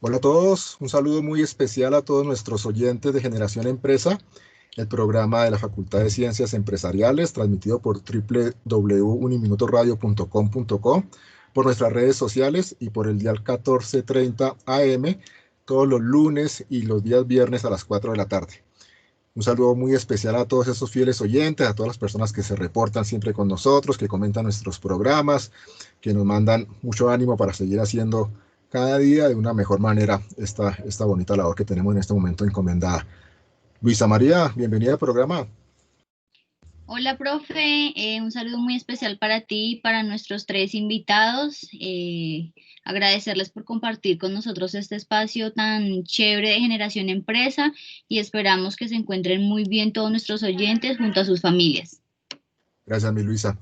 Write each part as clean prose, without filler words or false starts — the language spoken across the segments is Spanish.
Hola a todos, un saludo muy especial a todos nuestros oyentes de Generación Empresa, el programa de la Facultad de Ciencias Empresariales, transmitido por www.uniminutoradio.com.co, por nuestras redes sociales y por el dial 1430 AM, todos los lunes y los días viernes a las 4 de la tarde. Un saludo muy especial a todos esos fieles oyentes, a todas las personas que se reportan siempre con nosotros, que comentan nuestros programas, que nos mandan mucho ánimo para seguir haciendo cada día de una mejor manera esta bonita labor que tenemos en este momento encomendada. Luisa María, bienvenida al programa. Hola, profe. Un saludo muy especial para ti y para nuestros tres invitados. Agradecerles por compartir con nosotros este espacio tan chévere de Generación Empresa y esperamos que se encuentren muy bien todos nuestros oyentes junto a sus familias. Gracias, mi Luisa.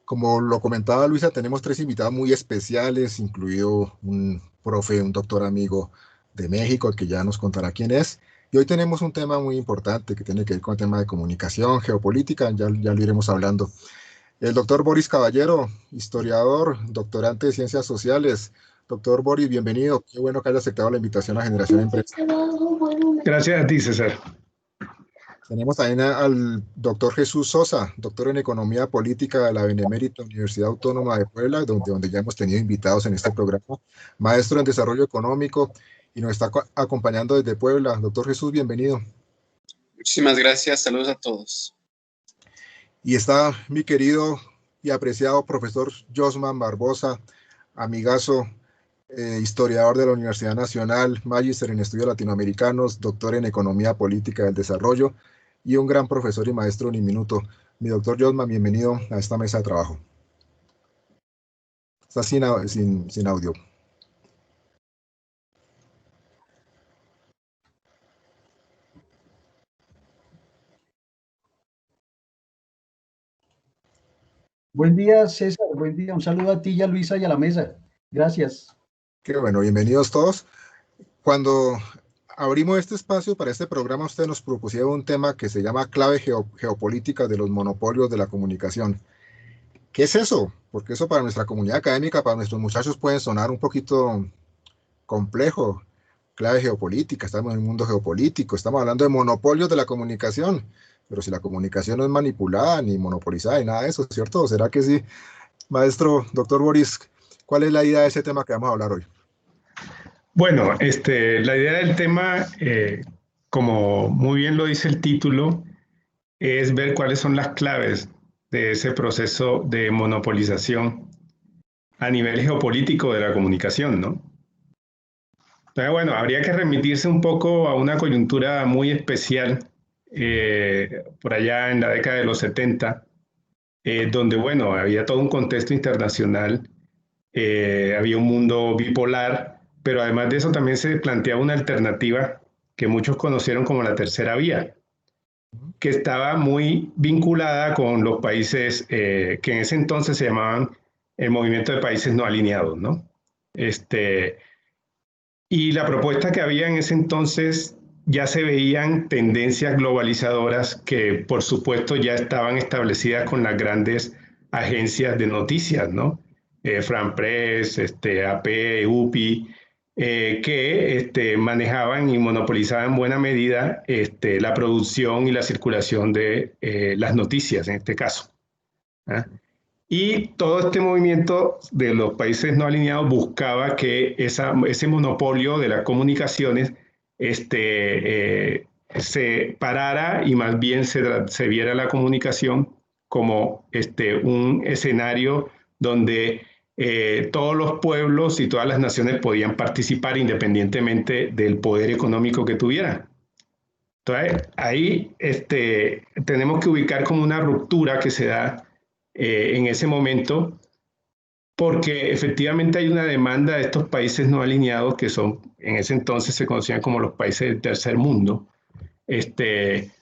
Como lo comentaba Luisa, tenemos tres invitados muy especiales, incluido un profe, un doctor amigo de México, que ya nos contará quién es. Y hoy tenemos un tema muy importante que tiene que ver con el tema de comunicación, geopolítica, ya lo iremos hablando. El doctor Boris Caballero, historiador, doctorante de Ciencias Sociales. Doctor Boris, bienvenido. Qué bueno que haya aceptado la invitación a Generación Empresa. Gracias a ti, César. Tenemos también al doctor Jesús Sosa, doctor en Economía Política de la Benemérita Universidad Autónoma de Puebla, donde ya hemos tenido invitados en este programa, maestro en Desarrollo Económico, y nos está acompañando desde Puebla. Doctor Jesús, bienvenido. Muchísimas gracias, saludos a todos. Y está mi querido y apreciado profesor Josman Barbosa, amigazo, historiador de la Universidad Nacional, magíster en estudios latinoamericanos, doctor en Economía Política del Desarrollo, y un gran profesor y maestro uniminuto. Mi doctor Josman, bienvenido a esta mesa de trabajo. Está sin audio. Buen día, César. Buen día. Un saludo a ti y a Luisa y a la mesa. Gracias. Qué bueno, bienvenidos todos. Cuando abrimos este espacio para este programa, usted nos propusieron un tema que se llama clave geopolítica de los monopolios de la comunicación. ¿Qué es eso? Porque eso para nuestra comunidad académica, para nuestros muchachos puede sonar un poquito complejo. Clave geopolítica, estamos en un mundo geopolítico, estamos hablando de monopolios de la comunicación, pero si la comunicación no es manipulada ni monopolizada y nada de eso, ¿cierto? ¿Será que sí? Maestro, doctor Boris, ¿cuál es la idea de ese tema que vamos a hablar hoy? Bueno, la idea del tema, como muy bien lo dice el título, es ver cuáles son las claves de ese proceso de monopolización a nivel geopolítico de la comunicación, ¿no? Entonces, bueno, habría que remitirse un poco a una coyuntura muy especial por allá en la década de los 70, donde, bueno, había todo un contexto internacional, había un mundo bipolar, pero además de eso también se planteaba una alternativa que muchos conocieron como la tercera vía, que estaba muy vinculada con los países que en ese entonces se llamaban el movimiento de países no alineados, ¿no? Y la propuesta que había en ese entonces ya se veían tendencias globalizadoras que por supuesto ya estaban establecidas con las grandes agencias de noticias, ¿no? France Press, AP, UPI, que manejaban y monopolizaban en buena medida la producción y la circulación de las noticias en este caso. ¿Ah? Y todo este movimiento de los países no alineados buscaba que ese monopolio de las comunicaciones se parara y más bien se viera la comunicación como un escenario donde todos los pueblos y todas las naciones podían participar independientemente del poder económico que tuvieran. Entonces, ahí tenemos que ubicar como una ruptura que se da en ese momento, porque efectivamente hay una demanda de estos países no alineados, que son, en ese entonces se conocían como los países del tercer mundo,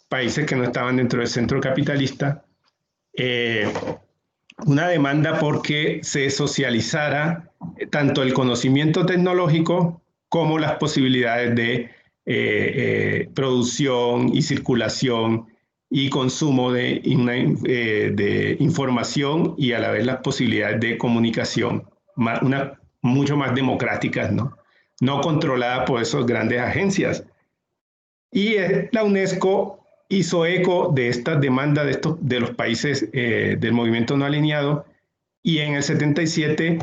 países que no estaban dentro del centro capitalista, una demanda porque se socializara tanto el conocimiento tecnológico como las posibilidades de producción y circulación y consumo de información y a la vez las posibilidades de comunicación mucho más democráticas, ¿no? no controlada por esas grandes agencias. Y la UNESCO hizo eco de estas demandas de los países del movimiento no alineado, y en el 77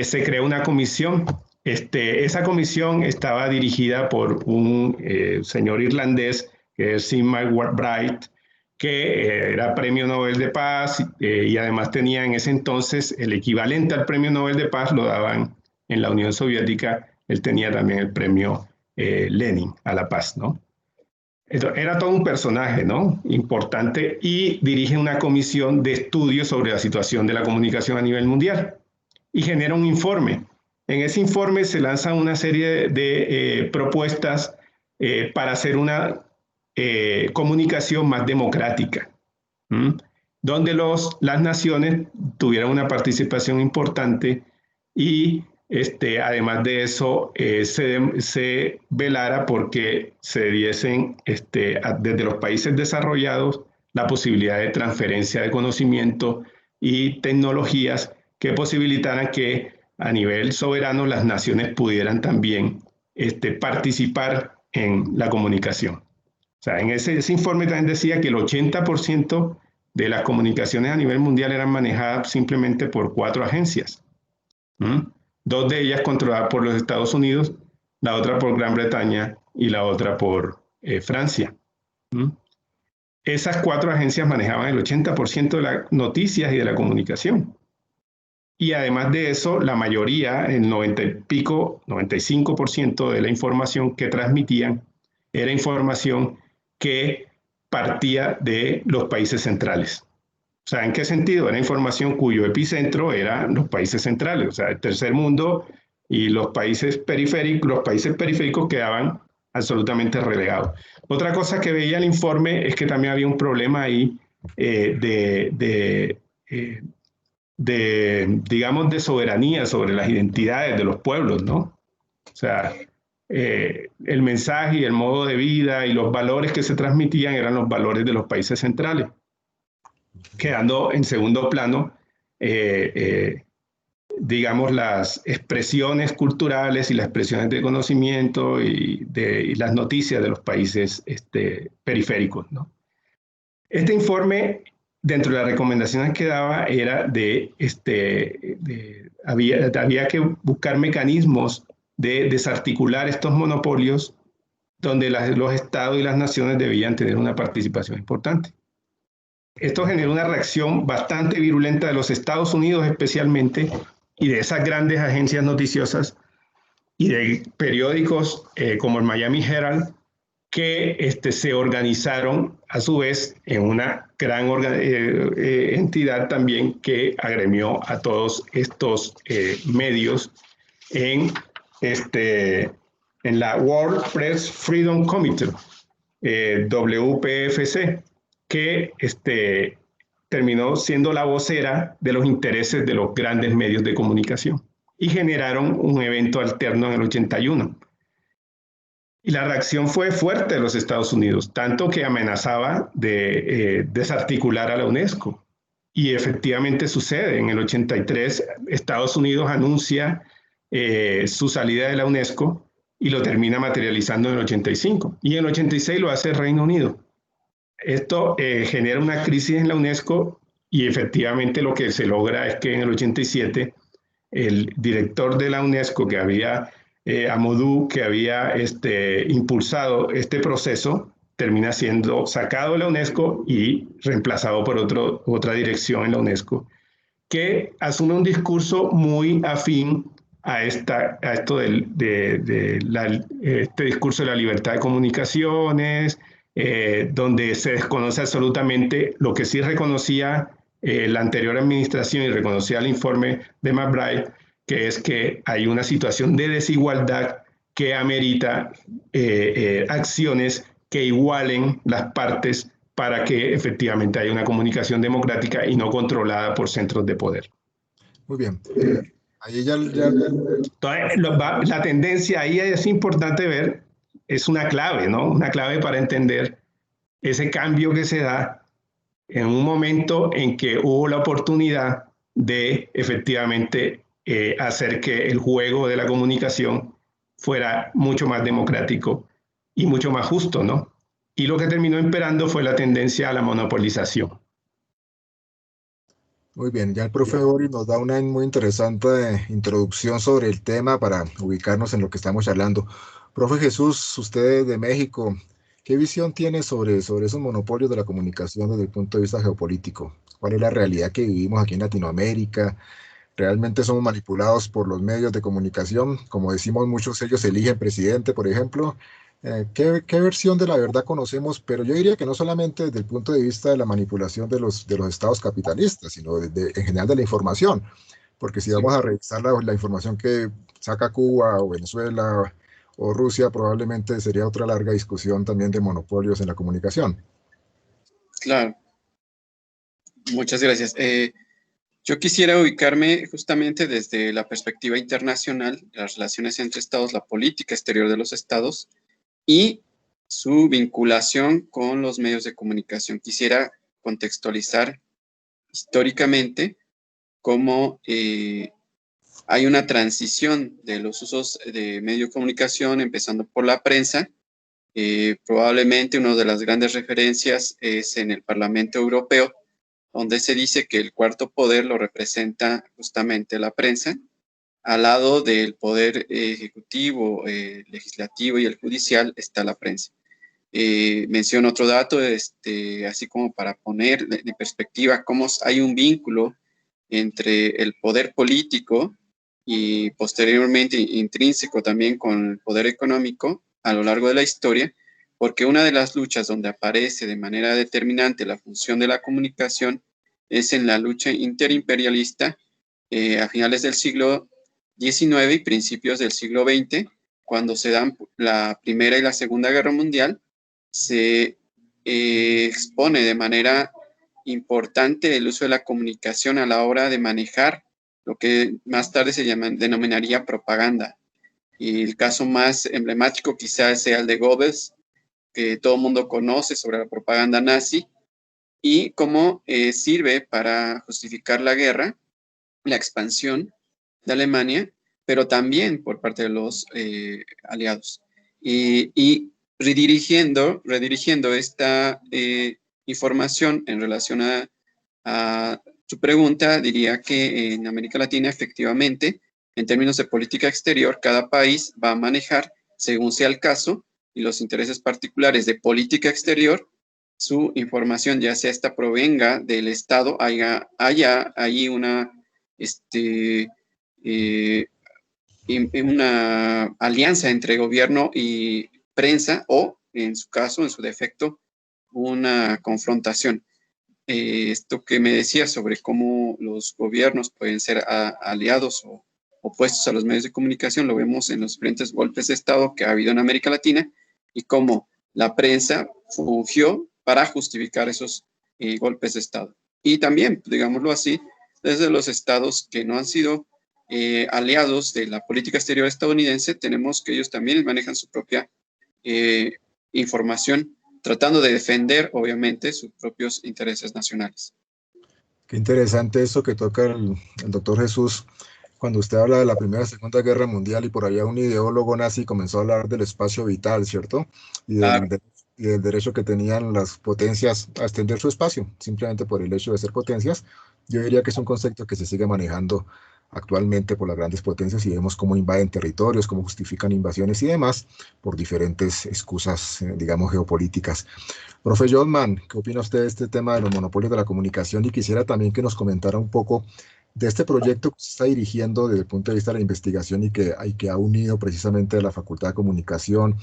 se creó una comisión. Esa comisión estaba dirigida por un señor irlandés, que es Sigmar Bright, que era Premio Nobel de Paz, y además tenía en ese entonces el equivalente al Premio Nobel de Paz, lo daban en la Unión Soviética. Él tenía también el Premio Lenin a la Paz, ¿no? Era todo un personaje, ¿no?, importante, y dirige una comisión de estudios sobre la situación de la comunicación a nivel mundial y genera un informe. En ese informe se lanzan una serie de propuestas para hacer una comunicación más democrática, donde las naciones tuvieran una participación importante y además de eso, se velara porque se diesen desde los países desarrollados la posibilidad de transferencia de conocimiento y tecnologías que posibilitaran que a nivel soberano las naciones pudieran también participar en la comunicación. O sea, en ese informe también decía que el 80% de las comunicaciones a nivel mundial eran manejadas simplemente por 4 agencias. Dos de ellas controladas por los Estados Unidos, la otra por Gran Bretaña y la otra por Francia. Esas 4 agencias manejaban el 80% de las noticias y de la comunicación. Y además de eso, la mayoría, el 90 y pico, 95% de la información que transmitían era información que partía de los países centrales. O sea, ¿en qué sentido? Era información cuyo epicentro eran los países centrales, o sea, el tercer mundo, y los países periféricos quedaban absolutamente relegados. Otra cosa que veía el informe es que también había un problema ahí digamos, de soberanía sobre las identidades de los pueblos, ¿no? O sea, el mensaje y el modo de vida y los valores que se transmitían eran los valores de los países centrales, quedando en segundo plano, digamos, las expresiones culturales y las expresiones de conocimiento y las noticias de los países periféricos, ¿no? Este informe, dentro de las recomendaciones que daba, era había que buscar mecanismos de desarticular estos monopolios donde los estados y las naciones debían tener una participación importante. Esto generó una reacción bastante virulenta de los Estados Unidos especialmente, y de esas grandes agencias noticiosas y de periódicos como el Miami Herald, que se organizaron a su vez en una gran entidad también que agremió a todos estos medios en la World Press Freedom Committee, WPFC, que terminó siendo la vocera de los intereses de los grandes medios de comunicación, y generaron un evento alterno en el 81. Y la reacción fue fuerte de los Estados Unidos, tanto que amenazaba de desarticular a la UNESCO. Y efectivamente sucede. En el 83, Estados Unidos anuncia su salida de la UNESCO y lo termina materializando en el 85. Y en el 86 lo hace el Reino Unido. Esto genera una crisis en la UNESCO, y efectivamente lo que se logra es que en el 87 el director de la UNESCO, que había Amadou, que había impulsado este proceso, termina siendo sacado de la UNESCO y reemplazado por otra dirección en la UNESCO, que asume un discurso muy afín a esto este discurso de la libertad de comunicaciones, donde se desconoce absolutamente lo que sí reconocía la anterior administración y reconocía el informe de McBride, que es que hay una situación de desigualdad que amerita acciones que igualen las partes para que efectivamente haya una comunicación democrática y no controlada por centros de poder. Muy bien. Ahí Entonces, la tendencia ahí es importante ver, es una clave, ¿no? Una clave para entender ese cambio que se da en un momento en que hubo la oportunidad de efectivamente hacer que el juego de la comunicación fuera mucho más democrático y mucho más justo, ¿no? Y lo que terminó imperando fue la tendencia a la monopolización. Muy bien, ya el profe Boris nos da una muy interesante introducción sobre el tema para ubicarnos en lo que estamos hablando. Profe Jesús, usted de México, ¿qué visión tiene sobre esos monopolios de la comunicación desde el punto de vista geopolítico? ¿Cuál es la realidad que vivimos aquí en Latinoamérica? ¿Realmente somos manipulados por los medios de comunicación? Como decimos, muchos ellos eligen presidente, por ejemplo. ¿Qué versión de la verdad conocemos? Pero yo diría que no solamente desde el punto de vista de la manipulación de los estados capitalistas, sino en general de la información. Porque si Sí, vamos a revisar la información que saca Cuba o Venezuela o Rusia, probablemente sería otra larga discusión también de monopolios en la comunicación. claro. Muchas gracias. Yo quisiera ubicarme justamente desde la perspectiva internacional, las relaciones entre estados, la política exterior de los estados y su vinculación con los medios de comunicación. Quisiera contextualizar históricamente cómo hay una transición de los usos de medio de comunicación, empezando por la prensa. Probablemente una de las grandes referencias es en el Parlamento Europeo, donde se dice que el cuarto poder lo representa justamente la prensa, al lado del poder ejecutivo, legislativo y el judicial está la prensa. Menciono otro dato, así como para poner de perspectiva cómo hay un vínculo entre el poder político y posteriormente intrínseco también con el poder económico a lo largo de la historia, porque una de las luchas donde aparece de manera determinante la función de la comunicación es en la lucha interimperialista a finales del siglo XIX y principios del siglo XX, cuando se dan la Primera y la Segunda Guerra Mundial, se expone de manera importante el uso de la comunicación a la hora de manejar lo que más tarde se denominaría propaganda. Y el caso más emblemático quizás sea el de Goebbels, que todo el mundo conoce sobre la propaganda nazi, y cómo sirve para justificar la guerra, la expansión de Alemania, pero también por parte de los aliados. Y redirigiendo esta información en relación a tu pregunta, diría que en América Latina, efectivamente, en términos de política exterior, cada país va a manejar, según sea el caso, y los intereses particulares de política exterior, su información, ya sea esta provenga del Estado, haya ahí una, una alianza entre gobierno y prensa o, en su caso, en su defecto, una confrontación. Esto que me decía sobre cómo los gobiernos pueden ser aliados o opuestos a los medios de comunicación, lo vemos en los diferentes golpes de Estado que ha habido en América Latina y cómo la prensa fungió para justificar esos golpes de Estado. Y también, digámoslo así, desde los estados que no han sido aliados de la política exterior estadounidense, tenemos que ellos también manejan su propia información, tratando de defender, obviamente, sus propios intereses nacionales. Qué interesante eso que toca el doctor Jesús cuando usted habla de la Primera y Segunda Guerra Mundial y por allá un ideólogo nazi comenzó a hablar del espacio vital, ¿cierto? Claro. Y del derecho que tenían las potencias a extender su espacio, simplemente por el hecho de ser potencias. Yo diría que es un concepto que se sigue manejando actualmente por las grandes potencias y vemos cómo invaden territorios, cómo justifican invasiones y demás por diferentes excusas, digamos, geopolíticas. Profe Jolman, ¿qué opina usted de este tema de los monopolios de la comunicación? Y quisiera también que nos comentara un poco de este proyecto que se está dirigiendo desde el punto de vista de la investigación y que ha unido precisamente a la Facultad de Comunicación,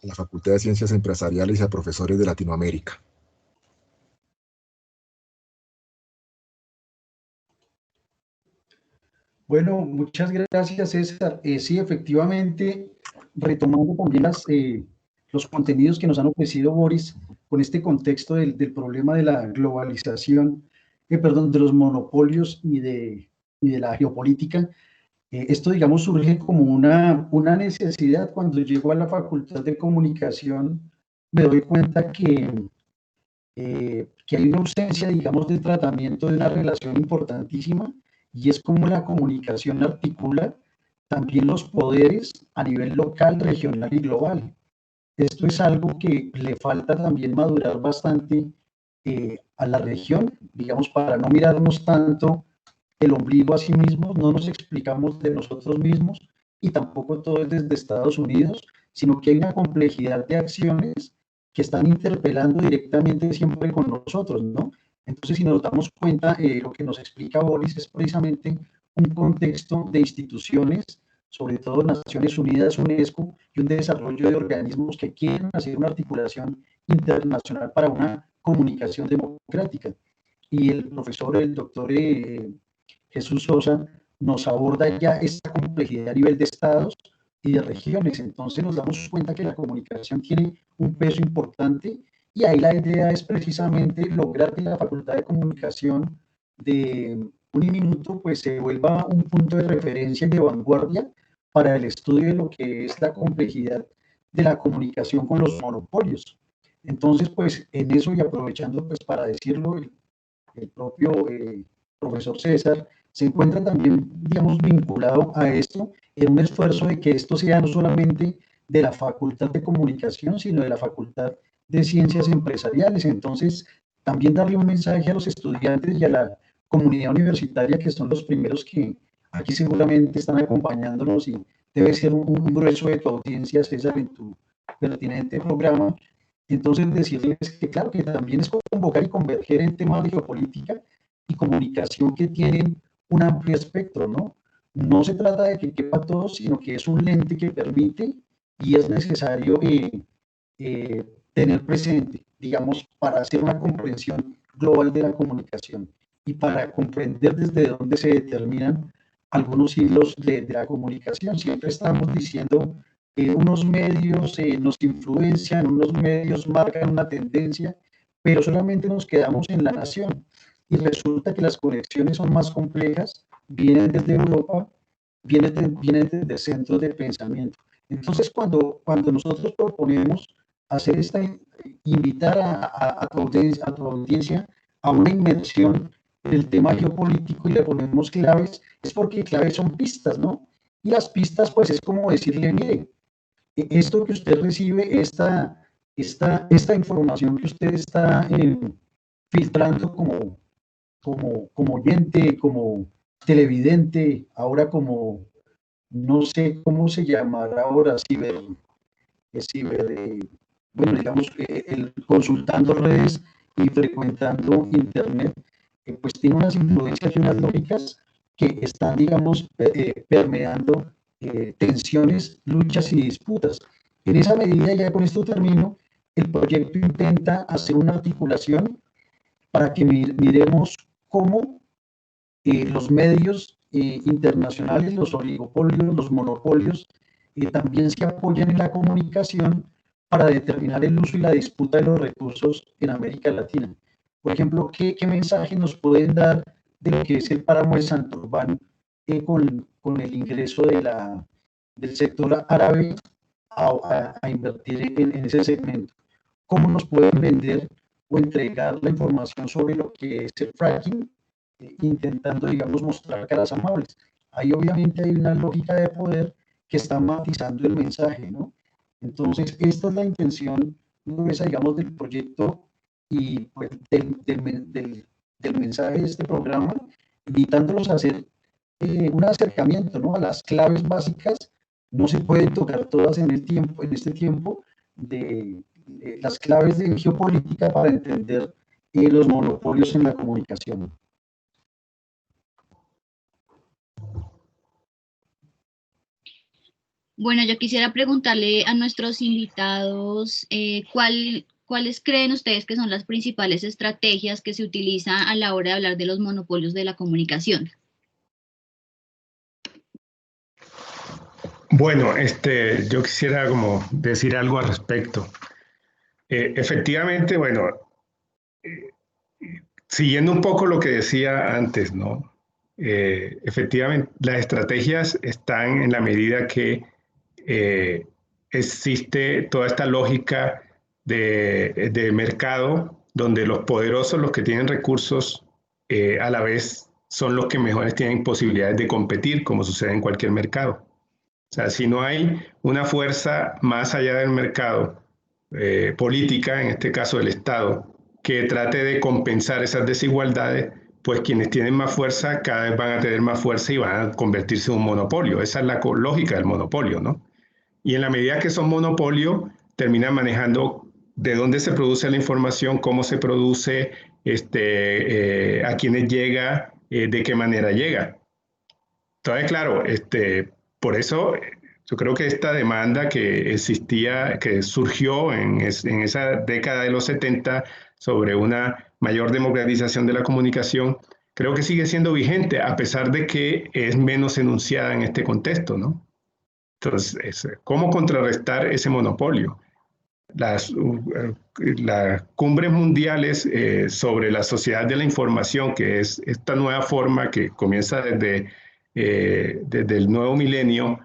a la Facultad de Ciencias Empresariales y a profesores de Latinoamérica. Bueno, muchas gracias, César. Sí, efectivamente, retomando también los contenidos que nos han ofrecido Boris con este contexto del problema de la globalización, perdón, de los monopolios y de la geopolítica. Esto, digamos, surge como una necesidad. Cuando llego a la Facultad de Comunicación, me doy cuenta que hay una ausencia, digamos, de tratamiento de una relación importantísima, y es como la comunicación articula también los poderes a nivel local, regional y global. Esto es algo que le falta también madurar bastante a la región, digamos, para no mirarnos tanto el ombligo a sí mismos, no nos explicamos de nosotros mismos y tampoco todo es desde Estados Unidos, sino que hay una complejidad de acciones que están interpelando directamente siempre con nosotros, ¿no? Entonces, si nos damos cuenta, lo que nos explica Boris es precisamente un contexto de instituciones, sobre todo Naciones Unidas, UNESCO, y un desarrollo de organismos que quieren hacer una articulación internacional para una comunicación democrática. Y el profesor, el doctor Jesús Sosa, nos aborda ya esta complejidad a nivel de estados y de regiones. Entonces nos damos cuenta que la comunicación tiene un peso importante y ahí la idea es precisamente lograr que la facultad de comunicación de Uniminuto pues se vuelva un punto de referencia y de vanguardia para el estudio de lo que es la complejidad de la comunicación con los monopolios. Entonces, pues en eso y aprovechando pues para decirlo, el propio profesor César se encuentra también, digamos, vinculado a esto en un esfuerzo de que esto sea no solamente de la Facultad de Comunicación, sino de la Facultad de Ciencias Empresariales. Entonces, también darle un mensaje a los estudiantes y a la comunidad universitaria, que son los primeros que aquí seguramente están acompañándonos y debe ser un grueso de tu audiencia, César, en tu pertinente programa. Entonces, decirles que claro, que también es convocar y converger en temas de geopolítica y comunicación que tienen un amplio espectro, ¿no? No se trata de que quepa todo, sino que es un lente que permite y es necesario tener presente, digamos, para hacer una comprensión global de la comunicación y para comprender desde dónde se determinan algunos hilos de la comunicación. Siempre estamos diciendo unos medios nos influencian, unos medios marcan una tendencia, pero solamente nos quedamos en la nación. Y resulta que las conexiones son más complejas, vienen desde Europa, vienen desde centros de pensamiento. Entonces, cuando nosotros proponemos hacer invitar a tu audiencia a una inmersión en el tema geopolítico y le ponemos claves, es porque claves son pistas, ¿no? Y las pistas, pues, es como decirle, mire, esto que usted recibe, esta información que usted está filtrando como oyente, como televidente, ahora como, no sé cómo se llamará ahora, bueno, digamos, consultando redes y frecuentando internet, pues tiene unas influencias y unas lógicas que están, digamos, permeando tensiones, luchas y disputas. En esa medida, ya con esto termino, el proyecto intenta hacer una articulación para que miremos cómo los medios internacionales, los oligopolios, los monopolios, también se apoyan en la comunicación para determinar el uso y la disputa de los recursos en América Latina. Por ejemplo, ¿qué mensaje nos pueden dar de lo que es el páramo de Santurbán con el ingreso del sector árabe a invertir en ese segmento? ¿Cómo nos pueden vender o entregar la información sobre lo que es el fracking, intentando, digamos, mostrar caras amables? Ahí obviamente hay una lógica de poder que está matizando el mensaje, ¿no? Entonces, esta es la intención, digamos, del proyecto y pues, del mensaje de este programa, invitándolos a hacer un acercamiento, ¿no?, a las claves básicas. No se pueden tocar todas en este tiempo de las claves de geopolítica para entender los monopolios en la comunicación. Bueno, yo quisiera preguntarle a nuestros invitados cuáles creen ustedes que son las principales estrategias que se utilizan a la hora de hablar de los monopolios de la comunicación. Bueno, yo quisiera como decir algo al respecto. Efectivamente, bueno, siguiendo un poco lo que decía antes, ¿no? Efectivamente, las estrategias están en la medida que existe toda esta lógica de mercado donde los poderosos, los que tienen recursos, a la vez son los que mejores tienen posibilidades de competir, como sucede en cualquier mercado. sea, si no hay una fuerza más allá del mercado, política, en este caso del Estado, que trate de compensar esas desigualdades, pues quienes tienen más fuerza cada vez van a tener más fuerza y van a convertirse en un monopolio. Esa es la lógica del monopolio, ¿no? Y en la medida que son monopolio, terminan manejando de dónde se produce la información, cómo se produce, a quiénes llega, de qué manera llega. Entonces, claro, por eso yo creo que esta demanda que existía, que surgió en esa década de los 70 sobre una mayor democratización de la comunicación, creo que sigue siendo vigente, a pesar de que es menos enunciada en este contexto, ¿no? Entonces, ¿cómo contrarrestar ese monopolio? Las cumbres mundiales sobre la sociedad de la información, que es esta nueva forma que comienza desde el nuevo milenio,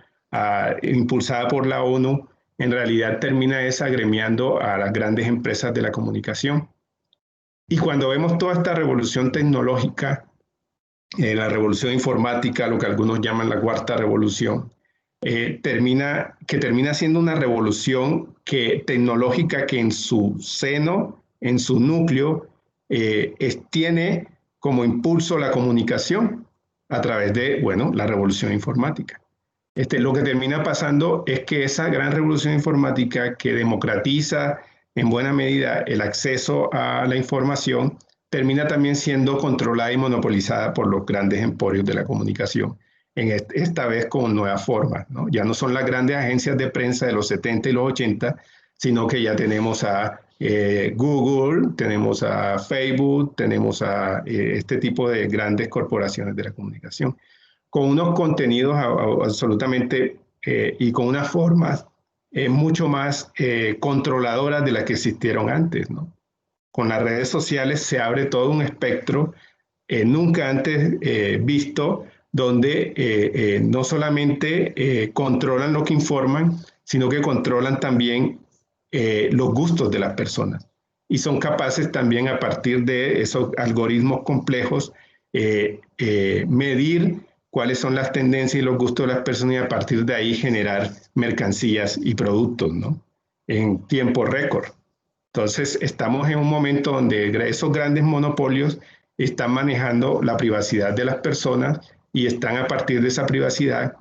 impulsada por la ONU, en realidad termina desagremiando a las grandes empresas de la comunicación. Y cuando vemos toda esta revolución tecnológica, la revolución informática, lo que algunos llaman la cuarta revolución, termina siendo una revolución tecnológica que en su seno, en su núcleo, tiene como impulso la comunicación a través de, bueno, la revolución informática. Lo que termina pasando es que esa gran revolución informática que democratiza en buena medida el acceso a la información, termina también siendo controlada y monopolizada por los grandes emporios de la comunicación, esta vez con nuevas formas, ¿no? Ya no son las grandes agencias de prensa de los 70 y los 80, sino que ya tenemos a Google, tenemos a Facebook, tenemos a este tipo de grandes corporaciones de la comunicación, con unos contenidos absolutamente y con unas formas mucho más controladoras de las que existieron antes, ¿no? Con las redes sociales se abre todo un espectro nunca antes visto, donde no solamente controlan lo que informan, sino que controlan también los gustos de las personas. Y son capaces también, a partir de esos algoritmos complejos, medir cuáles son las tendencias y los gustos de las personas y a partir de ahí generar mercancías y productos, ¿no? En tiempo récord. Entonces, estamos en un momento donde esos grandes monopolios están manejando la privacidad de las personas y están a partir de esa privacidad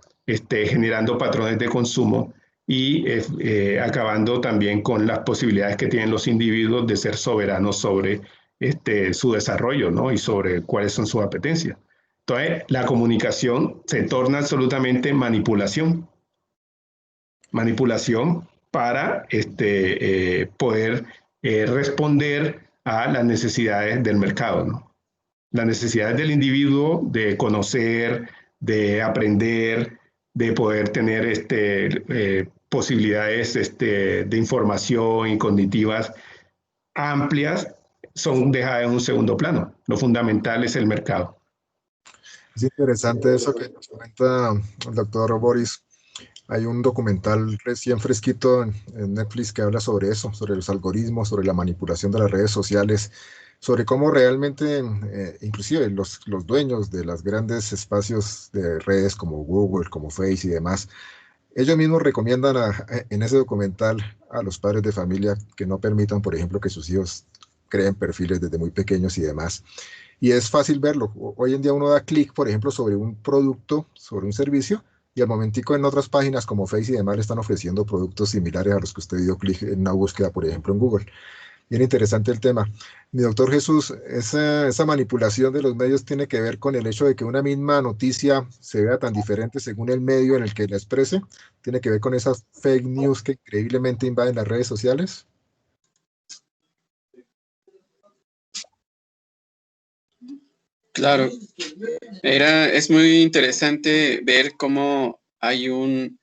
generando patrones de consumo y acabando también con las posibilidades que tienen los individuos de ser soberanos sobre su desarrollo, ¿no? Y sobre cuáles son sus apetencias. Entonces, la comunicación se torna absolutamente manipulación. Manipulación para poder responder a las necesidades del mercado, ¿no? Las necesidades del individuo de conocer, de aprender, de poder tener posibilidades de información y cognitivas amplias, son dejadas en un segundo plano. Lo fundamental es el mercado. Es interesante eso que nos comenta el doctor Boris. Hay un documental recién fresquito en Netflix que habla sobre eso, sobre los algoritmos, sobre la manipulación de las redes sociales, sobre cómo realmente, inclusive los dueños de los grandes espacios de redes como Google, como Facebook y demás, ellos mismos recomiendan en ese documental a los padres de familia que no permitan, por ejemplo, que sus hijos creen perfiles desde muy pequeños y demás. Y es fácil verlo. Hoy en día uno da clic, por ejemplo, sobre un producto, sobre un servicio, y al momentico en otras páginas como Facebook y demás le están ofreciendo productos similares a los que usted dio clic en una búsqueda, por ejemplo, en Google. Bien interesante el tema. Mi doctor Jesús, esa manipulación de los medios tiene que ver con el hecho de que una misma noticia se vea tan diferente según el medio en el que la exprese. Tiene que ver con esas fake news que increíblemente invaden las redes sociales. Claro, es muy interesante ver cómo hay un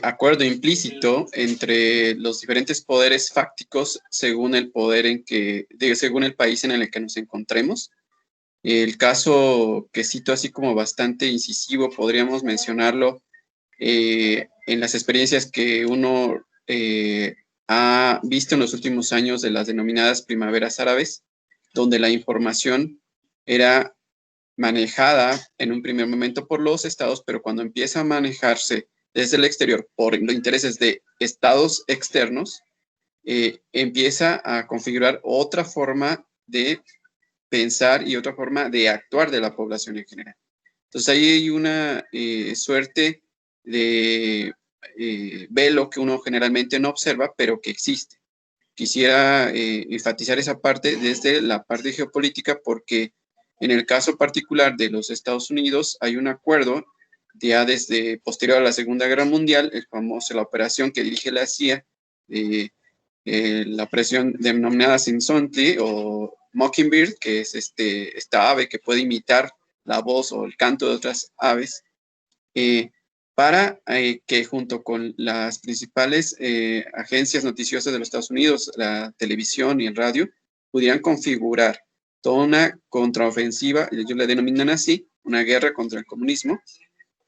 acuerdo implícito entre los diferentes poderes fácticos según el según el país en el que nos encontremos. El caso que cito así como bastante incisivo, podríamos mencionarlo en las experiencias que uno ha visto en los últimos años de las denominadas primaveras árabes, donde la información era manejada en un primer momento por los estados, pero cuando empieza a manejarse desde el exterior por los intereses de estados externos, empieza a configurar otra forma de pensar y otra forma de actuar de la población en general. Entonces ahí hay una suerte de velo que uno generalmente no observa, pero que existe. Quisiera enfatizar esa parte desde la parte geopolítica, porque en el caso particular de los Estados Unidos hay un acuerdo ya desde posterior a la Segunda Guerra Mundial, la operación que dirige la CIA, la operación denominada Sinsontley o Mockingbird, que es esta ave que puede imitar la voz o el canto de otras aves, para que junto con las principales agencias noticiosas de los Estados Unidos, la televisión y el radio, pudieran configurar toda una contraofensiva, ellos la denominan así, una guerra contra el comunismo,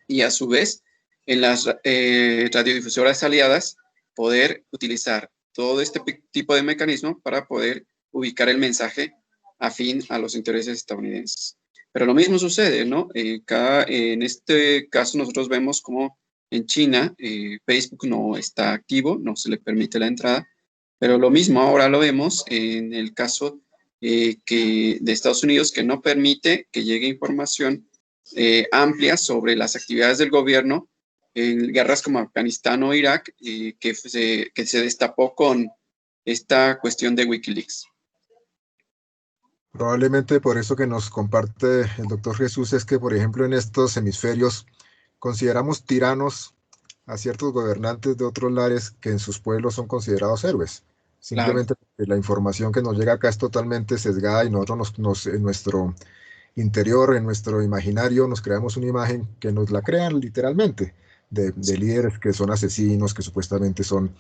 y a su vez, en las radiodifusoras aliadas, poder utilizar todo este tipo de mecanismo para poder ubicar el mensaje afín a los intereses estadounidenses. Pero lo mismo sucede, ¿no? En este caso nosotros vemos como en China Facebook no está activo, no se le permite la entrada, pero lo mismo ahora lo vemos en el caso de Estados Unidos, que no permite que llegue información amplia sobre las actividades del gobierno en guerras como Afganistán o Irak, que se destapó con esta cuestión de Wikileaks. Probablemente por eso que nos comparte el doctor Jesús es que, por ejemplo, en estos hemisferios consideramos tiranos a ciertos gobernantes de otros lares que en sus pueblos son considerados héroes. Simplemente porque la información que nos llega acá es totalmente sesgada y nosotros en nuestro interior, en nuestro imaginario, nos creamos una imagen que nos la crean literalmente de líderes que son asesinos, que supuestamente son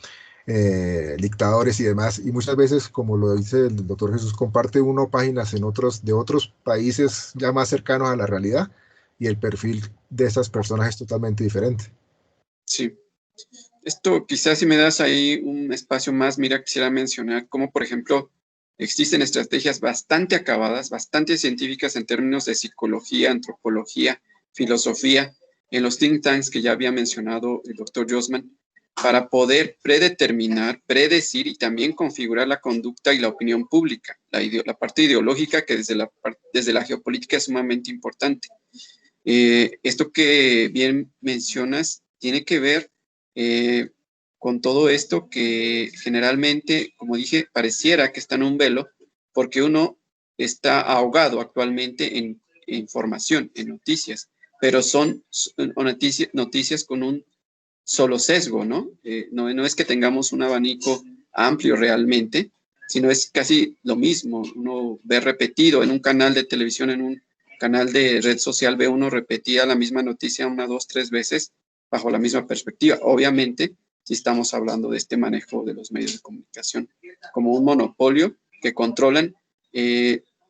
dictadores y demás, y muchas veces, como lo dice el doctor Jesús, comparte uno páginas de otros países ya más cercanos a la realidad, y el perfil de esas personas es totalmente diferente. Sí. Esto quizás si me das ahí un espacio más, mira, quisiera mencionar cómo, por ejemplo, existen estrategias bastante acabadas, bastante científicas en términos de psicología, antropología, filosofía, en los think tanks que ya había mencionado el doctor Josman, para poder predeterminar, predecir y también configurar la conducta y la opinión pública, la parte ideológica que desde la geopolítica es sumamente importante. Esto que bien mencionas tiene que ver con todo esto que generalmente, como dije, pareciera que está en un velo, porque uno está ahogado actualmente en información, en noticias, pero son noticias con un solo sesgo, ¿no? No es que tengamos un abanico amplio realmente, sino es casi lo mismo. Uno ve repetido en un canal de televisión, en un canal de red social, ve uno repetida la misma noticia 1, 2, 3 veces bajo la misma perspectiva. Obviamente, si estamos hablando de este manejo de los medios de comunicación como un monopolio que controlan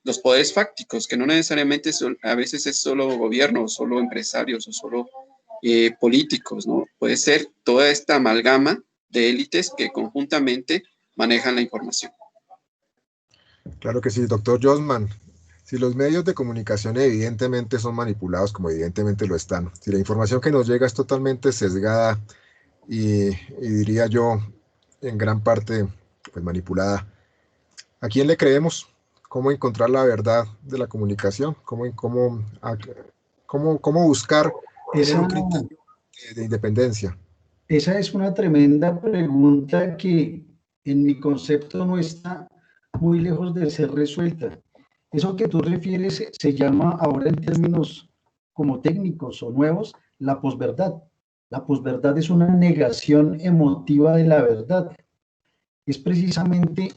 los poderes fácticos, que no necesariamente a veces es solo gobierno, o solo empresarios, o solo políticos, ¿no? Puede ser toda esta amalgama de élites que conjuntamente manejan la información. Claro que sí, doctor Josman. Si los medios de comunicación evidentemente son manipulados, como evidentemente lo están, si la información que nos llega es totalmente sesgada y diría yo en gran parte pues, manipulada, ¿a quién le creemos? ¿Cómo encontrar la verdad de la comunicación? ¿Cómo buscar tener un criterio de independencia? Esa es una tremenda pregunta que en mi concepto no está muy lejos de ser resuelta. Eso que tú refieres se llama ahora en términos como técnicos o nuevos, la posverdad. La posverdad es una negación emotiva de la verdad. Es precisamente,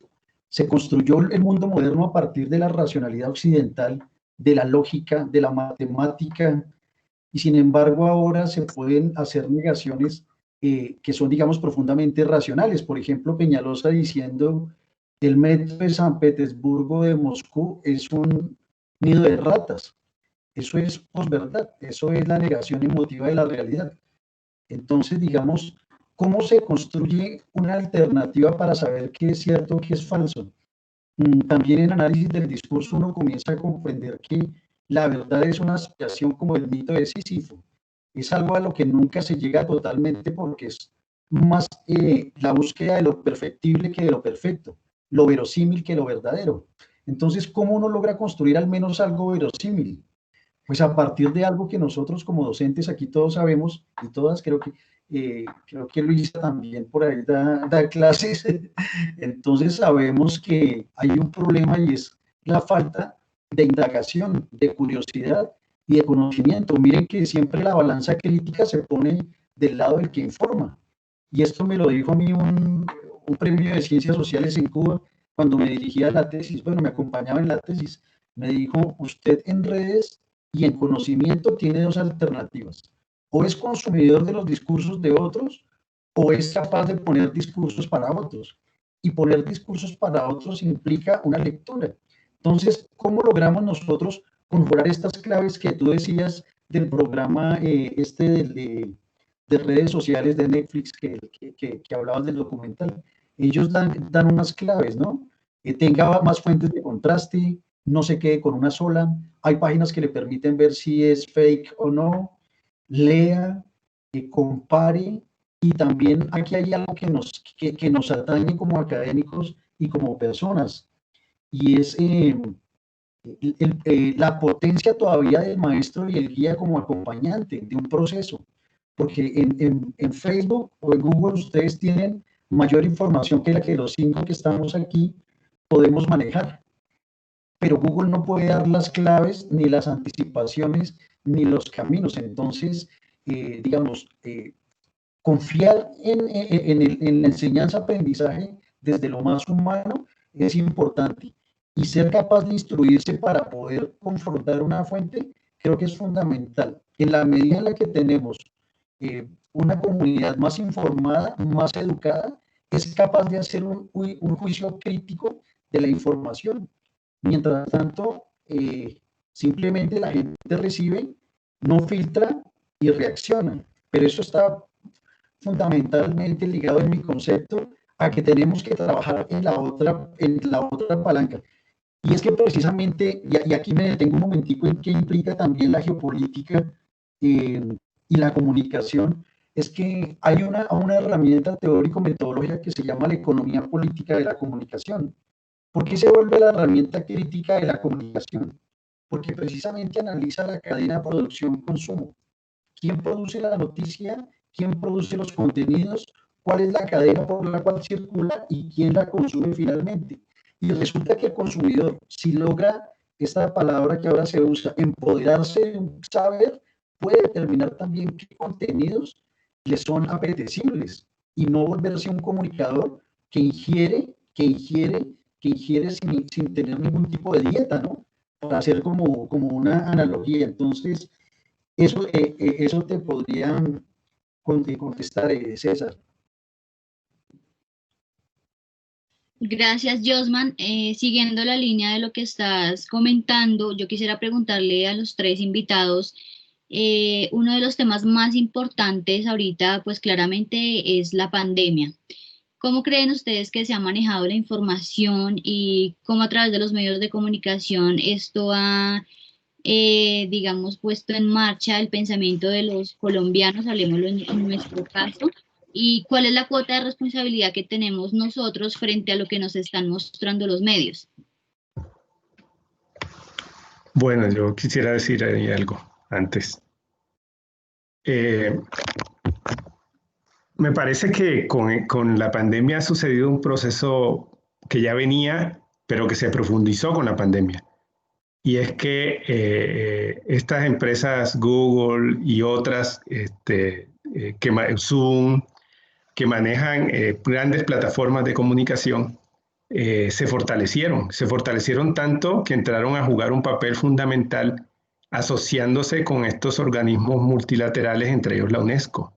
se construyó el mundo moderno a partir de la racionalidad occidental, de la lógica, de la matemática, y sin embargo ahora se pueden hacer negaciones que son, digamos, profundamente racionales. Por ejemplo, Peñalosa diciendo que el metro de San Petersburgo de Moscú es un nido de ratas. Eso es posverdad, eso es la negación emotiva de la realidad. Entonces, digamos, ¿cómo se construye una alternativa para saber qué es cierto o qué es falso? También en análisis del discurso uno comienza a comprender que la verdad es una aspiración como el mito de Sísifo. es algo a lo que nunca se llega totalmente porque es más la búsqueda de lo perfectible que de lo perfecto, lo verosímil que lo verdadero. Entonces, ¿cómo uno logra construir al menos algo verosímil? Pues a partir de algo que nosotros como docentes aquí todos sabemos, y todas creo que Luisa también por ahí da clases, entonces sabemos que hay un problema y es la falta de indagación, de curiosidad y de conocimiento. Miren que siempre la balanza crítica se pone del lado del que informa. Y esto me lo dijo a mí un premio de Ciencias Sociales en Cuba cuando me dirigía a la tesis, bueno, me acompañaba en la tesis, me dijo, usted en redes y en conocimiento tiene dos alternativas. O es consumidor de los discursos de otros, o es capaz de poner discursos para otros. Y poner discursos para otros implica una lectura. Entonces, ¿cómo logramos nosotros conjurar estas claves que tú decías del programa de redes sociales de Netflix que hablabas del documental? Ellos dan unas claves, ¿no? Tenga más fuentes de contraste, no se quede con una sola. Hay páginas que le permiten ver si es fake o no. Lea, compare, y también aquí hay algo que nos atañe como académicos y como personas, y es la potencia todavía del maestro y el guía como acompañante de un proceso, porque en Facebook o en Google ustedes tienen mayor información que la que los 5 que estamos aquí podemos manejar, pero Google no puede dar las claves, ni las anticipaciones, ni los caminos. Entonces, digamos, confiar en la enseñanza-aprendizaje desde lo más humano es importante. Y ser capaz de instruirse para poder confrontar una fuente, creo que es fundamental. En la medida en la que tenemos una comunidad más informada, más educada, es capaz de hacer un juicio crítico de la información. Mientras tanto, simplemente la gente recibe, no filtra y reacciona. Pero eso está fundamentalmente ligado en mi concepto a que tenemos que trabajar en la otra palanca. Y es que precisamente, y aquí me detengo un momentico en qué implica también la geopolítica y la comunicación, es que hay una herramienta teórico-metodológica que se llama la economía política de la comunicación. ¿Por qué se vuelve la herramienta crítica de la comunicación? Porque precisamente analiza la cadena de producción-consumo. ¿Quién produce la noticia? ¿Quién produce los contenidos? ¿Cuál es la cadena por la cual circula y quién la consume finalmente? Y resulta que el consumidor, si logra esta palabra que ahora se usa, empoderarse de un saber, puede determinar también qué contenidos le son apetecibles y no volverse un comunicador que ingiere sin tener ningún tipo de dieta, ¿no? Para hacer como una analogía. Entonces, eso te podría contestar, César. Gracias, Josman. Siguiendo la línea de lo que estás comentando, yo quisiera preguntarle a los tres invitados, uno de los temas más importantes ahorita, pues claramente es la pandemia. ¿Cómo creen ustedes que se ha manejado la información y cómo a través de los medios de comunicación esto ha, digamos, puesto en marcha el pensamiento de los colombianos, hablemoslo en nuestro caso? ¿Y cuál es la cuota de responsabilidad que tenemos nosotros frente a lo que nos están mostrando los medios? Bueno, yo quisiera decir ahí algo antes. Me parece que con la pandemia ha sucedido un proceso que ya venía, pero que se profundizó con la pandemia. Y es que estas empresas, Google y otras, Zoom, que manejan grandes plataformas de comunicación, se fortalecieron tanto que entraron a jugar un papel fundamental asociándose con estos organismos multilaterales, entre ellos la UNESCO.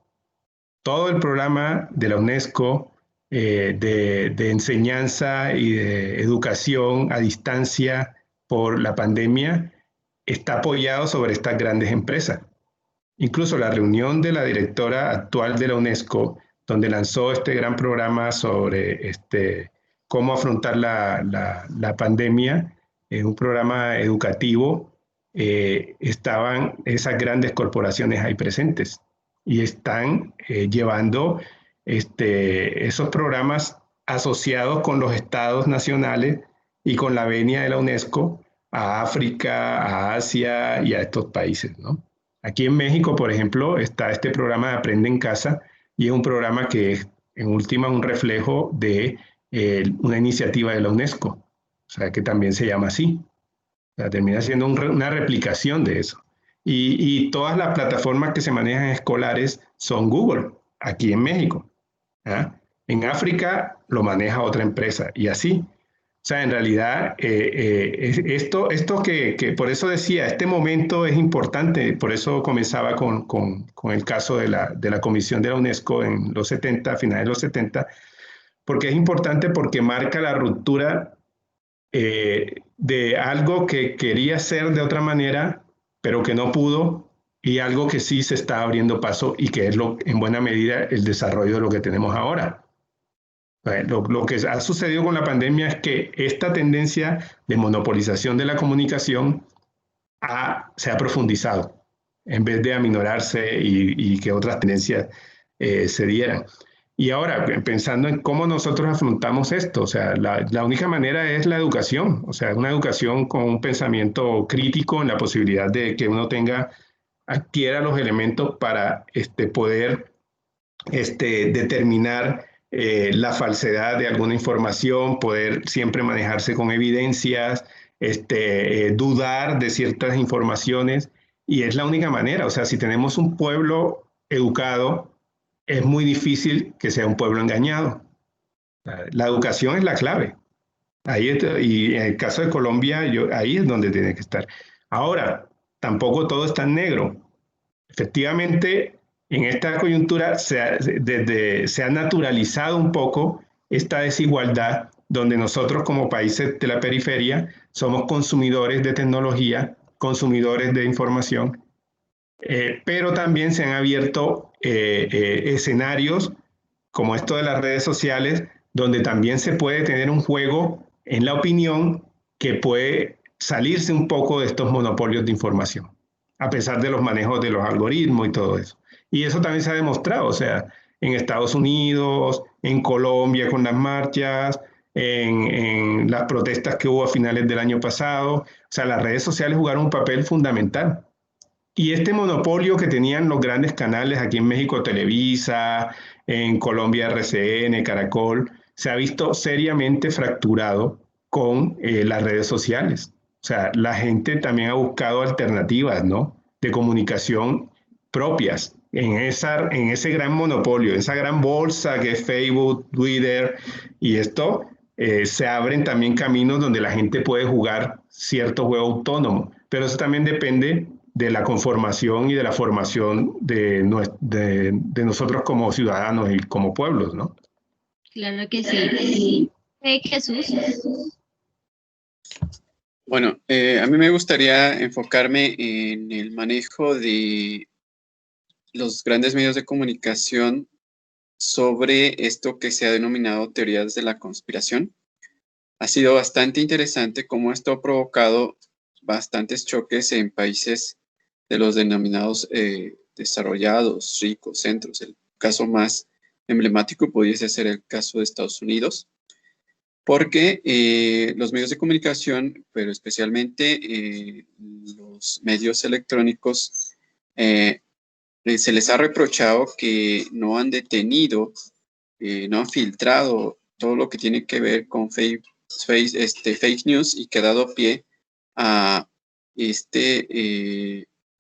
Todo el programa de la UNESCO de enseñanza y de educación a distancia por la pandemia está apoyado sobre estas grandes empresas. Incluso la reunión de la directora actual de la UNESCO, donde lanzó este gran programa sobre cómo afrontar la pandemia, un programa educativo estaban esas grandes corporaciones ahí presentes y están llevando esos programas asociados con los estados nacionales y con la venia de la UNESCO a África, a Asia y a estos países, ¿no? Aquí en México, por ejemplo, está este programa de Aprende en Casa y es un programa que es, en última, un reflejo de una iniciativa de la UNESCO, o sea, que también se llama así. O sea, termina siendo una replicación de eso. Y todas las plataformas que se manejan escolares son Google, aquí en México. ¿Ah? En África lo maneja otra empresa y así. O sea, en realidad, esto que por eso decía, este momento es importante, por eso comenzaba con el caso de la Comisión de la UNESCO en los 70, a finales de los 70, porque es importante porque marca la ruptura de algo que quería ser de otra manera, pero que no pudo, y algo que sí se está abriendo paso y que es en buena medida el desarrollo de lo que tenemos ahora. Lo que ha sucedido con la pandemia es que esta tendencia de monopolización de la comunicación se ha profundizado en vez de aminorarse y que otras tendencias se dieran. Y ahora, pensando en cómo nosotros afrontamos esto, o sea, la única manera es la educación, o sea, una educación con un pensamiento crítico en la posibilidad de que uno adquiera los elementos para poder determinar la falsedad de alguna información, poder siempre manejarse con evidencias, dudar de ciertas informaciones, y es la única manera. O sea, si tenemos un pueblo educado, es muy difícil que sea un pueblo engañado. La educación es la clave. Y en el caso de Colombia, ahí es donde tiene que estar. Ahora, tampoco todo es tan negro. Efectivamente, en esta coyuntura se ha naturalizado un poco esta desigualdad donde nosotros como países de la periferia somos consumidores de tecnología, consumidores de información, pero también se han abierto escenarios como esto de las redes sociales, donde también se puede tener un juego en la opinión que puede salirse un poco de estos monopolios de información, a pesar de los manejos de los algoritmos y todo eso. Y eso también se ha demostrado, o sea, en Estados Unidos, en Colombia con las marchas, en las protestas que hubo a finales del año pasado. O sea, las redes sociales jugaron un papel fundamental. Y este monopolio que tenían los grandes canales aquí en México, Televisa, en Colombia, RCN, Caracol, se ha visto seriamente fracturado con las redes sociales. O sea, la gente también ha buscado alternativas, ¿no?, de comunicación propias en ese gran monopolio, esa gran bolsa que es Facebook, Twitter, y esto se abren también caminos donde la gente puede jugar cierto juego autónomo, pero eso también depende de la conformación y de la formación de nosotros como ciudadanos y como pueblos, ¿no? Claro que sí. Jesús. Bueno, a mí me gustaría enfocarme en el manejo de los grandes medios de comunicación sobre esto que se ha denominado teorías de la conspiración. Ha sido bastante interesante cómo esto ha provocado bastantes choques en países de los denominados desarrollados, ricos, centros. El caso más emblemático pudiese ser el caso de Estados Unidos, porque los medios de comunicación, pero especialmente los medios electrónicos, se les ha reprochado que no han detenido, no han filtrado todo lo que tiene que ver con fake news y que ha dado pie a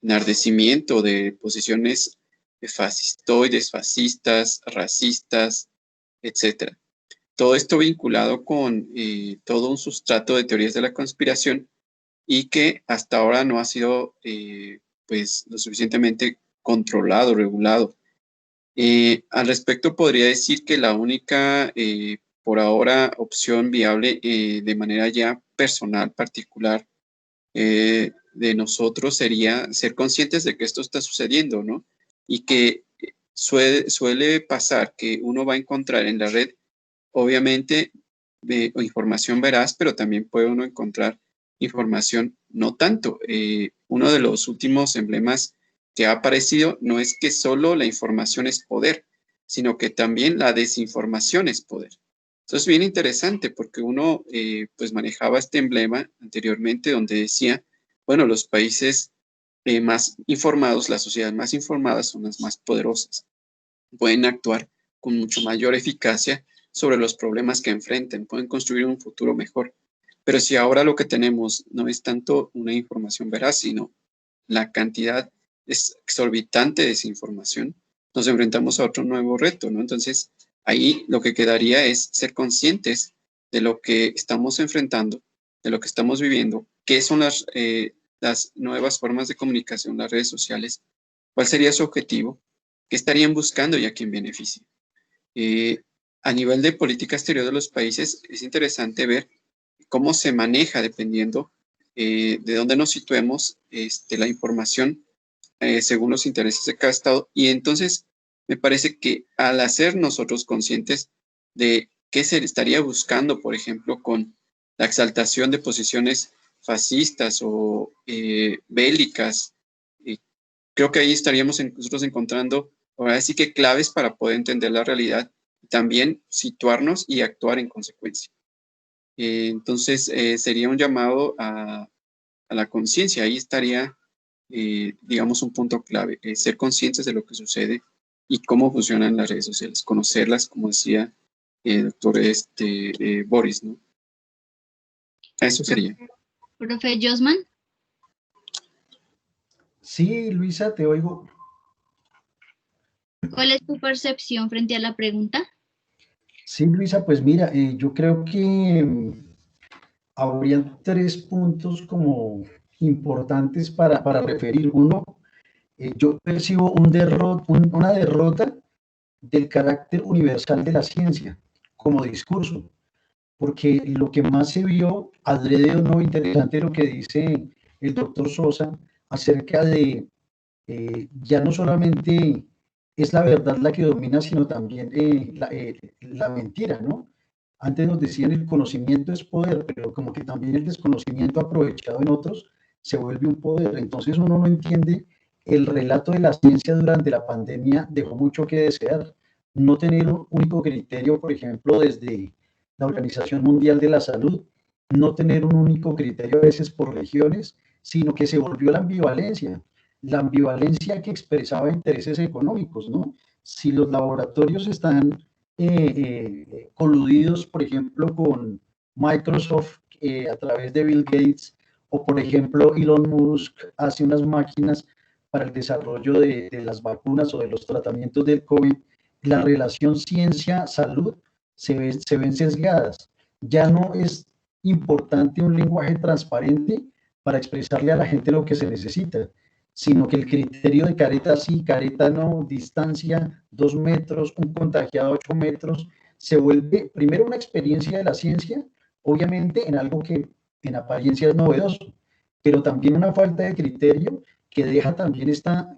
enardecimiento de posiciones fascistoides, fascistas, racistas, etc. Todo esto vinculado con todo un sustrato de teorías de la conspiración y que hasta ahora no ha sido pues lo suficientemente controlado, regulado. Al respecto podría decir que la única por ahora opción viable de manera ya personal, particular, de nosotros sería ser conscientes de que esto está sucediendo, ¿no? Y que suele pasar que uno va a encontrar en la red, obviamente, información veraz, pero también puede uno encontrar información no tanto. uno de los últimos emblemas que ha aparecido no es que solo la información es poder, sino que también la desinformación es poder. Entonces, bien interesante porque uno pues manejaba este emblema anteriormente donde decía, bueno, los países más informados, las sociedades más informadas son las más poderosas. Pueden actuar con mucho mayor eficacia sobre los problemas que enfrenten, pueden construir un futuro mejor. Pero si ahora lo que tenemos no es tanto una información veraz, sino la cantidad exorbitante de desinformación, nos enfrentamos a otro nuevo reto, ¿no? Entonces, ahí lo que quedaría es ser conscientes de lo que estamos enfrentando, de lo que estamos viviendo, qué son las nuevas formas de comunicación, las redes sociales, cuál sería su objetivo, qué estarían buscando y a quién beneficia. A nivel de política exterior de los países, es interesante ver cómo se maneja dependiendo de dónde nos situemos la información según los intereses de cada estado. Y entonces me parece que al hacer nosotros conscientes de qué se estaría buscando, por ejemplo, con la exaltación de posiciones fascistas o bélicas, creo que ahí estaríamos nosotros encontrando, ahora sí que claves para poder entender la realidad y también situarnos y actuar en consecuencia. Entonces, sería un llamado a la conciencia. Ahí estaría, digamos, un punto clave, ser conscientes de lo que sucede y cómo funcionan las redes sociales, conocerlas, como decía el doctor Boris, ¿no? Eso sería. Profe Josman. Sí, Luisa, te oigo. ¿Cuál es tu percepción frente a la pregunta? Sí, Luisa, pues mira, yo creo que habría 3 puntos como importantes para referir. Uno, yo percibo una derrota del carácter universal de la ciencia como discurso, porque lo que más se vio, adrede o no, interesante lo que dice el doctor Sosa acerca de ya no solamente es la verdad la que domina, sino también la mentira, ¿no? Antes nos decían el conocimiento es poder, pero como que también el desconocimiento aprovechado en otros se vuelve un poder. Entonces uno no entiende el relato de la ciencia durante la pandemia, dejó mucho que desear. No tener un único criterio, por ejemplo, desde la Organización Mundial de la Salud, no tener un único criterio a veces por regiones, sino que se volvió la ambivalencia que expresaba intereses económicos, ¿no? Si los laboratorios están coludidos, por ejemplo, con Microsoft a través de Bill Gates, o por ejemplo, Elon Musk hace unas máquinas para el desarrollo de las vacunas o de los tratamientos del COVID, la relación ciencia-salud se ven sesgadas. Ya no es importante un lenguaje transparente para expresarle a la gente lo que se necesita, sino que el criterio de careta sí, careta no, distancia 2 metros, un contagiado 8 metros, se vuelve primero una experiencia de la ciencia, obviamente en algo que en apariencia es novedoso, pero también una falta de criterio que deja también esta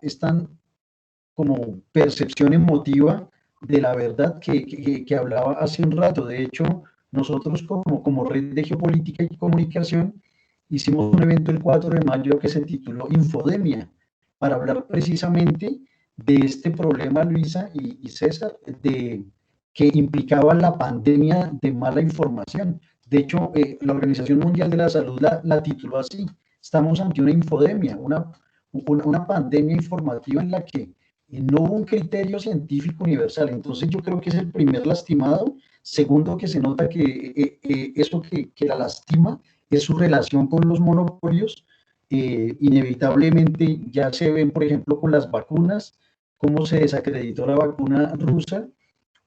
como percepción emotiva de la verdad que hablaba hace un rato. De hecho, nosotros como Red de Geopolítica y Comunicación hicimos un evento el 4 de mayo que se tituló Infodemia, para hablar precisamente de este problema, Luisa y César, que implicaba la pandemia de mala información. De hecho, la Organización Mundial de la Salud la tituló así: estamos ante una infodemia, una pandemia informativa en la que no hubo un criterio científico universal. Entonces yo creo que es el primer lastimado. Segundo, que se nota que eso que la lastima es su relación con los monopolios. Inevitablemente ya se ven, por ejemplo, con las vacunas, cómo se desacreditó la vacuna rusa,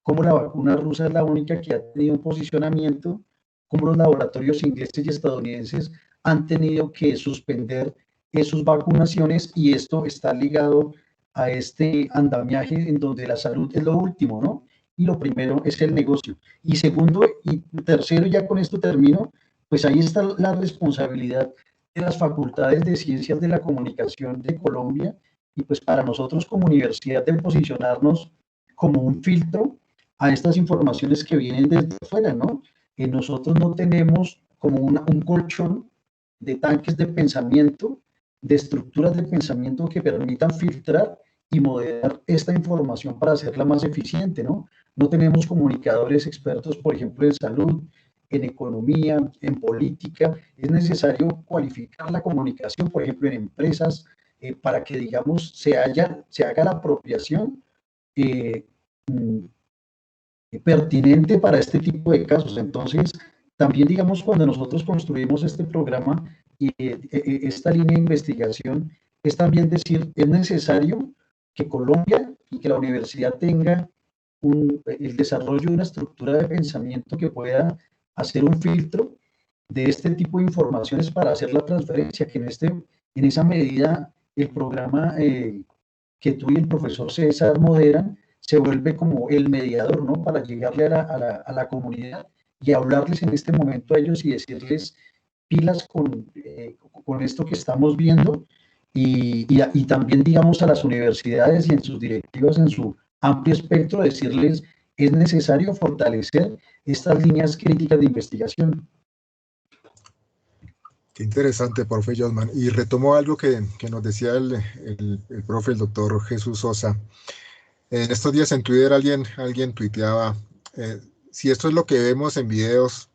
cómo la vacuna rusa es la única que ha tenido un posicionamiento, cómo los laboratorios ingleses y estadounidenses han tenido que suspender sus vacunaciones, y esto está ligado a este andamiaje en donde la salud es lo último, ¿no? Y lo primero es el negocio. Y segundo y tercero, ya con esto termino, pues ahí está la responsabilidad de las facultades de ciencias de la comunicación de Colombia, y pues para nosotros como universidad de posicionarnos como un filtro a estas informaciones que vienen desde afuera, ¿no? Nosotros no tenemos como un colchón de tanques de pensamiento de estructuras de pensamiento que permitan filtrar y moderar esta información para hacerla más eficiente, ¿no? No tenemos comunicadores expertos, por ejemplo, en salud, en economía, en política. Es necesario cualificar la comunicación, por ejemplo, en empresas, para que, digamos, se haga la apropiación eh, pertinente para este tipo de casos. Entonces, también, digamos, cuando nosotros construimos este programa y esta línea de investigación, es también decir, es necesario que Colombia y que la universidad tenga el desarrollo de una estructura de pensamiento que pueda hacer un filtro de este tipo de informaciones para hacer la transferencia, que en esa medida el programa que tú y el profesor César moderan se vuelve como el mediador, ¿no? Para llegarle a la comunidad y hablarles en este momento a ellos y decirles pilas con esto que estamos viendo y también, digamos, a las universidades y en sus directivas, en su amplio espectro, decirles es necesario fortalecer estas líneas críticas de investigación. Qué interesante, profe Josman. Y retomo algo que nos decía el profe, el doctor Jesús Sosa. En estos días en Twitter alguien tuiteaba, si esto es lo que vemos en videos,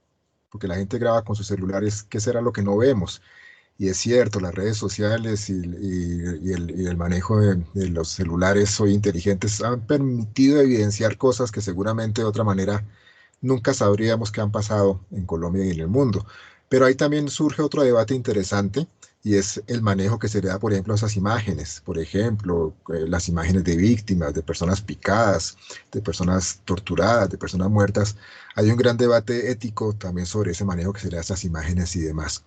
porque la gente graba con sus celulares, ¿qué será lo que no vemos? Y es cierto, las redes sociales y el manejo de los celulares hoy inteligentes han permitido evidenciar cosas que seguramente de otra manera nunca sabríamos que han pasado en Colombia y en el mundo. Pero ahí también surge otro debate interesante y es el manejo que se le da, por ejemplo, a esas imágenes. Por ejemplo, las imágenes de víctimas, de personas picadas, de personas torturadas, de personas muertas. Hay un gran debate ético también sobre ese manejo que se le da a esas imágenes y demás.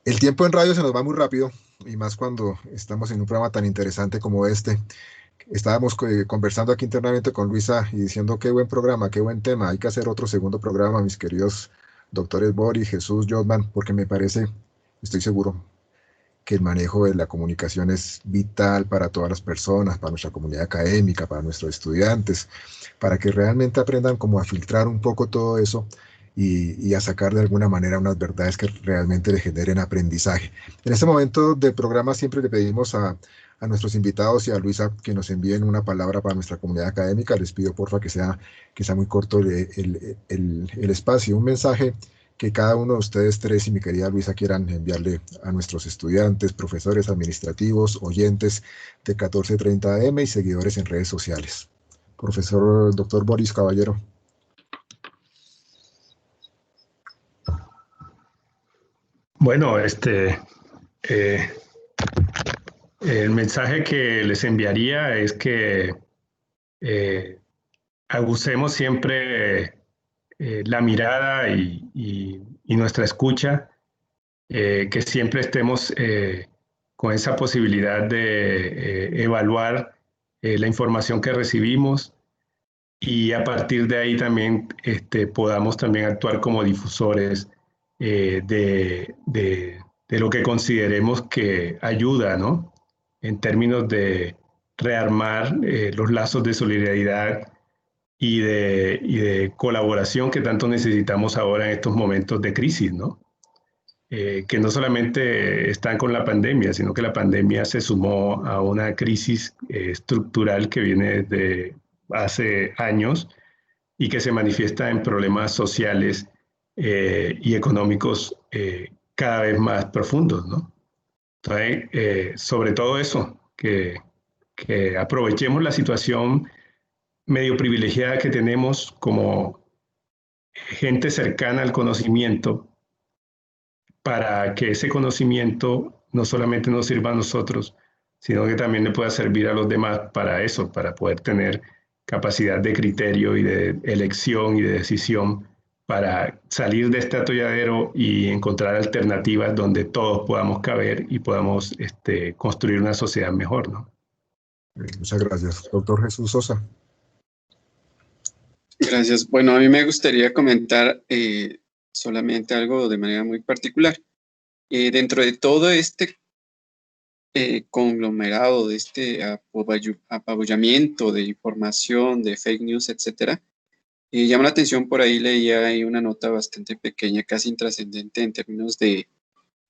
El tiempo en radio se nos va muy rápido y más cuando estamos en un programa tan interesante como este. Estábamos conversando aquí internamente con Luisa y diciendo qué buen programa, qué buen tema. Hay que hacer otro segundo programa, mis queridos doctores Boris, Jesús, Jotman, porque me parece, estoy seguro, que el manejo de la comunicación es vital para todas las personas, para nuestra comunidad académica, para nuestros estudiantes, para que realmente aprendan como a filtrar un poco todo eso y a sacar de alguna manera unas verdades que realmente le generen aprendizaje. En este momento del programa siempre le pedimos a nuestros invitados y a Luisa que nos envíen una palabra para nuestra comunidad académica. Les pido porfa que sea muy corto el espacio, un mensaje que cada uno de ustedes tres y mi querida Luisa quieran enviarle a nuestros estudiantes, profesores administrativos, oyentes de 1430 AM y seguidores en redes sociales. Profesor doctor Boris Caballero. Bueno, el mensaje que les enviaría es que agucemos siempre la mirada y nuestra escucha, que siempre estemos con esa posibilidad de evaluar la información que recibimos y a partir de ahí también podamos también actuar como difusores de lo que consideremos que ayuda, ¿no? En términos de rearmar los lazos de solidaridad y de colaboración que tanto necesitamos ahora en estos momentos de crisis, ¿no? Que no solamente están con la pandemia, sino que la pandemia se sumó a una crisis estructural que viene desde hace años y que se manifiesta en problemas sociales y económicos cada vez más profundos, ¿no? Entonces, sobre todo eso, que aprovechemos la situación medio privilegiada que tenemos como gente cercana al conocimiento para que ese conocimiento no solamente nos sirva a nosotros, sino que también le pueda servir a los demás para eso, para poder tener capacidad de criterio y de elección y de decisión para salir de este atolladero y encontrar alternativas donde todos podamos caber y podamos construir una sociedad mejor, ¿no? Muchas gracias. Doctor Jesús Sosa. Gracias. Bueno, a mí me gustaría comentar solamente algo de manera muy particular. Dentro de todo este conglomerado, de este apabullamiento de información, de fake news, etcétera, llama la atención, por ahí leía ahí una nota bastante pequeña, casi intrascendente en términos de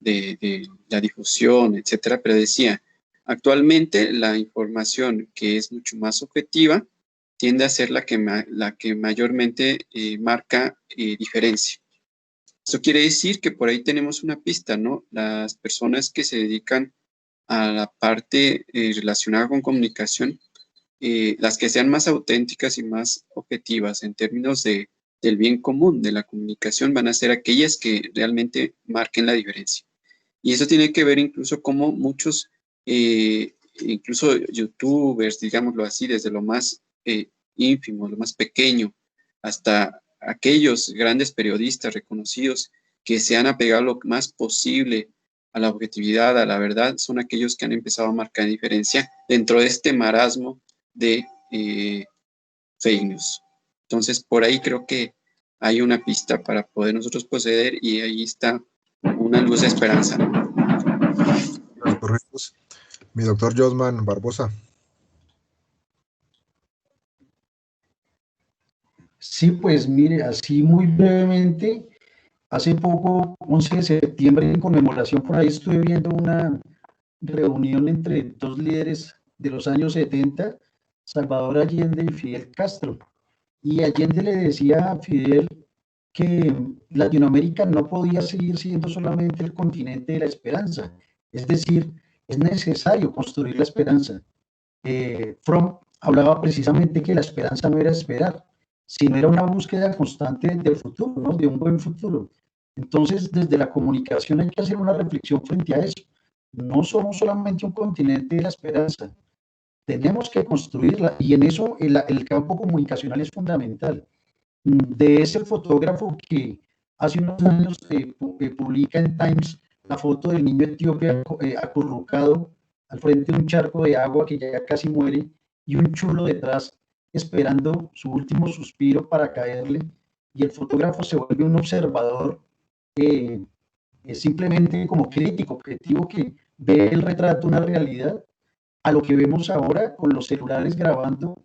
de la difusión, etcétera, pero decía, actualmente la información que es mucho más objetiva tiende a ser la que mayormente marca diferencia. Eso quiere decir que por ahí tenemos una pista, ¿no? Las personas que se dedican a la parte relacionada con comunicación, las que sean más auténticas y más objetivas en términos del bien común de la comunicación van a ser aquellas que realmente marquen la diferencia. Y eso tiene que ver incluso como muchos, incluso youtubers, digámoslo así, desde lo más ínfimo, lo más pequeño, hasta aquellos grandes periodistas reconocidos que se han apegado lo más posible a la objetividad, a la verdad, son aquellos que han empezado a marcar diferencia dentro de este marasmo de fake news. Entonces, por ahí creo que hay una pista para poder nosotros proceder y ahí está una luz de esperanza. Doctor Jesús. Mi doctor Josman Barbosa. Sí, pues mire, así muy brevemente, hace poco, 11 de septiembre, en conmemoración, por ahí estuve viendo una reunión entre dos líderes de los años 70, Salvador Allende y Fidel Castro. Y Allende le decía a Fidel que Latinoamérica no podía seguir siendo solamente el continente de la esperanza. Es decir, es necesario construir la esperanza. Fromm hablaba precisamente que la esperanza no era esperar, sino era una búsqueda constante del futuro, ¿no? De un buen futuro. Entonces, desde la comunicación hay que hacer una reflexión frente a eso. No somos solamente un continente de la esperanza, tenemos que construirla y en eso el campo comunicacional es fundamental. De ese fotógrafo que hace unos años publica en Times la foto del niño etíope acurrucado al frente de un charco de agua que ya casi muere y un chulo detrás esperando su último suspiro para caerle, y el fotógrafo se vuelve un observador simplemente como crítico, objetivo, que ve el retrato, una realidad, a lo que vemos ahora con los celulares grabando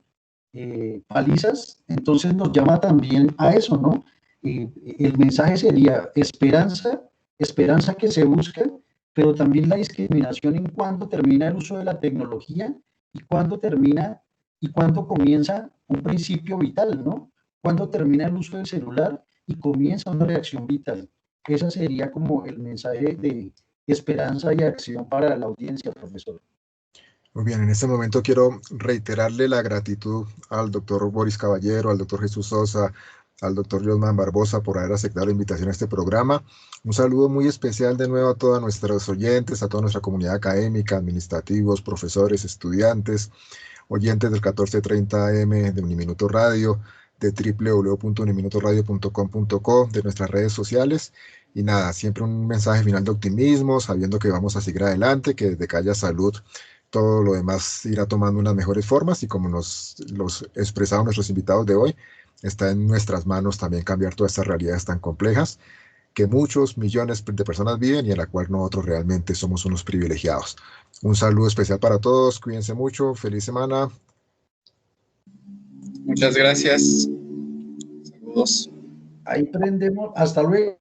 palizas. Entonces nos llama también a eso, ¿no? El mensaje sería esperanza, esperanza que se busca, pero también la discriminación en cuándo termina el uso de la tecnología y cuándo termina y cuándo comienza un principio vital, ¿no? Cuándo termina el uso del celular y comienza una reacción vital. Ese sería como el mensaje de esperanza y acción para la audiencia, profesor. Muy bien, en este momento quiero reiterarle la gratitud al doctor Boris Caballero, al doctor Jesús Sosa, al doctor Josman Barbosa por haber aceptado la invitación a este programa. Un saludo muy especial de nuevo a todos nuestros oyentes, a toda nuestra comunidad académica, administrativos, profesores, estudiantes, oyentes del 1430 AM de Uniminuto Radio, de www.uniminutoradio.com.co, de nuestras redes sociales. Y nada, siempre un mensaje final de optimismo, sabiendo que vamos a seguir adelante, que desde que haya salud, todo lo demás irá tomando unas mejores formas y como nos los expresaron nuestros invitados de hoy, está en nuestras manos también cambiar todas estas realidades tan complejas que muchos millones de personas viven y en la cual nosotros realmente somos unos privilegiados. Un saludo especial para todos, cuídense mucho, feliz semana. Muchas gracias. Saludos. Ahí prendemos, hasta luego.